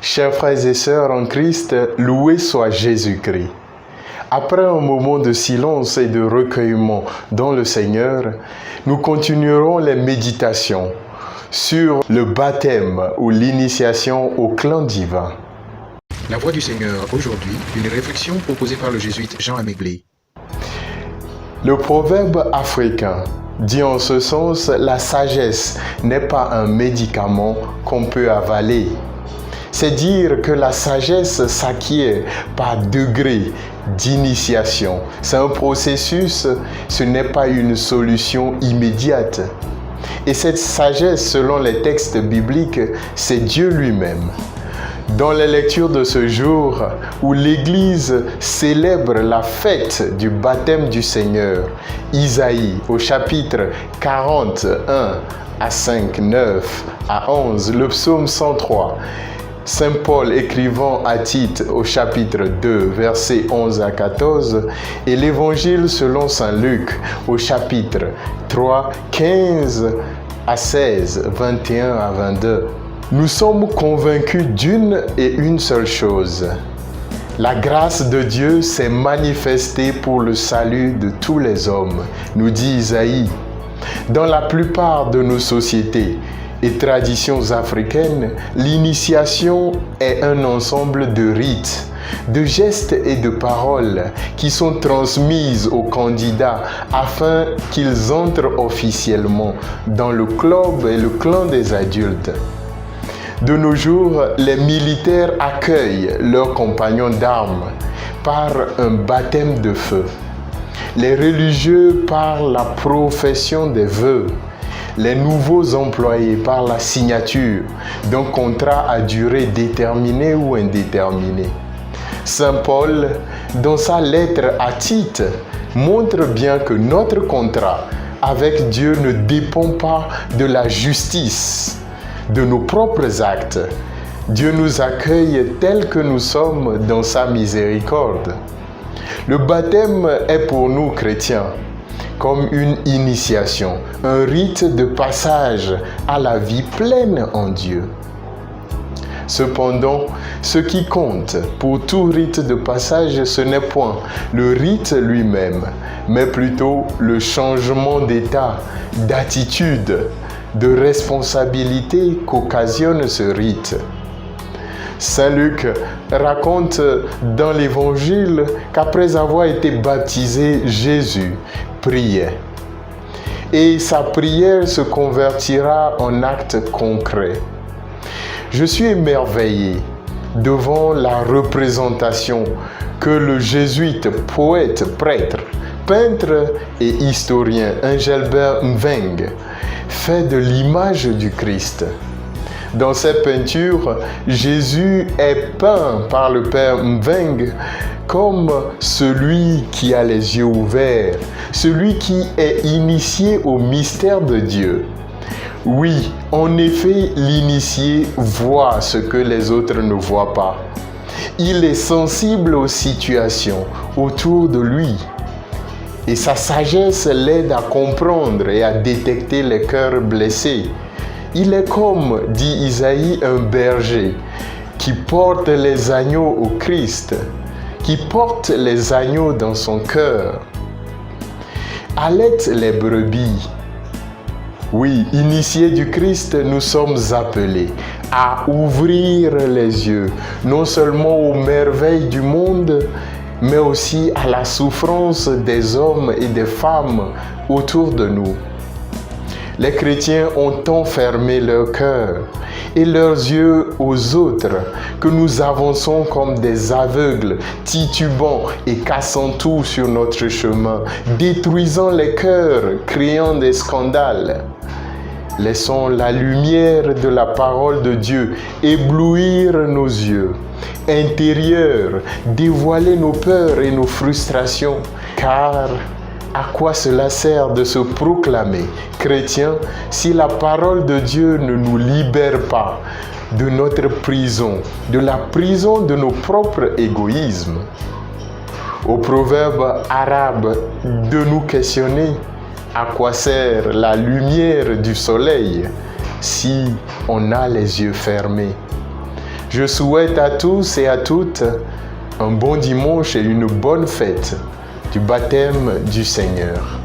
Chers frères et sœurs en Christ, loué soit Jésus-Christ. Après un moment de silence et de recueillement dans le Seigneur, nous continuerons les méditations sur le baptême ou l'initiation au clan divin. La voix du Seigneur aujourd'hui, une réflexion proposée par le jésuite Jean Améblé. Le proverbe africain dit en ce sens, la sagesse n'est pas un médicament qu'on peut avaler. C'est dire que la sagesse s'acquiert par degré d'initiation. C'est un processus, ce n'est pas une solution immédiate. Et cette sagesse, selon les textes bibliques, c'est Dieu lui-même. Dans les lectures de ce jour, où l'Église célèbre la fête du baptême du Seigneur, Isaïe au chapitre 41 à 5, 9 à 11, le psaume 103, Saint Paul écrivant à Tite au chapitre 2, versets 11 à 14, et l'Évangile selon Saint Luc au chapitre 3, 15 à 16, 21 à 22. Nous sommes convaincus d'une et une seule chose. La grâce de Dieu s'est manifestée pour le salut de tous les hommes, nous dit Isaïe. Dans la plupart de nos sociétés et traditions africaines, l'initiation est un ensemble de rites, de gestes et de paroles qui sont transmises aux candidats afin qu'ils entrent officiellement dans le club et le clan des adultes. De nos jours, les militaires accueillent leurs compagnons d'armes par un baptême de feu. Les religieux par la profession des vœux. Les nouveaux employés par la signature d'un contrat à durée déterminée ou indéterminée. Saint Paul, dans sa lettre à Tite, montre bien que notre contrat avec Dieu ne dépend pas de la justice, de nos propres actes. Dieu nous accueille tels que nous sommes dans sa miséricorde. Le baptême est pour nous chrétiens comme une initiation, un rite de passage à la vie pleine en Dieu. Cependant, ce qui compte pour tout rite de passage, ce n'est point le rite lui-même, mais plutôt le changement d'état, d'attitude, de responsabilité qu'occasionne ce rite. Saint Luc raconte dans l'Évangile qu'après avoir été baptisé, Jésus priait. Et sa prière se convertira en acte concret. Je suis émerveillé devant la représentation que le jésuite, poète, prêtre, peintre et historien Engelbert Mveng fait de l'image du Christ. Dans ses peintures, Jésus est peint par le Père Mveng comme celui qui a les yeux ouverts, celui qui est initié au mystère de Dieu. Oui, en effet, l'initié voit ce que les autres ne voient pas. Il est sensible aux situations autour de lui. Et sa sagesse l'aide à comprendre et à détecter les cœurs blessés. Il est comme, dit Isaïe, un berger qui porte les agneaux au Christ, qui porte les agneaux dans son cœur. Allaite les brebis. Oui, initiés du Christ, nous sommes appelés à ouvrir les yeux, non seulement aux merveilles du monde, mais aussi à la souffrance des hommes et des femmes autour de nous. Les chrétiens ont tant fermé leur cœur et leurs yeux aux autres que nous avançons comme des aveugles, titubant et cassant tout sur notre chemin, détruisant les cœurs, créant des scandales. Laissons la lumière de la parole de Dieu éblouir nos yeux intérieurs, dévoiler nos peurs et nos frustrations, car à quoi cela sert de se proclamer chrétien si la parole de Dieu ne nous libère pas de notre prison, de la prison de nos propres égoïsmes? Au proverbe arabe de nous questionner, à quoi sert la lumière du soleil si on a les yeux fermés? Je souhaite à tous et à toutes un bon dimanche et une bonne fête du baptême du Seigneur.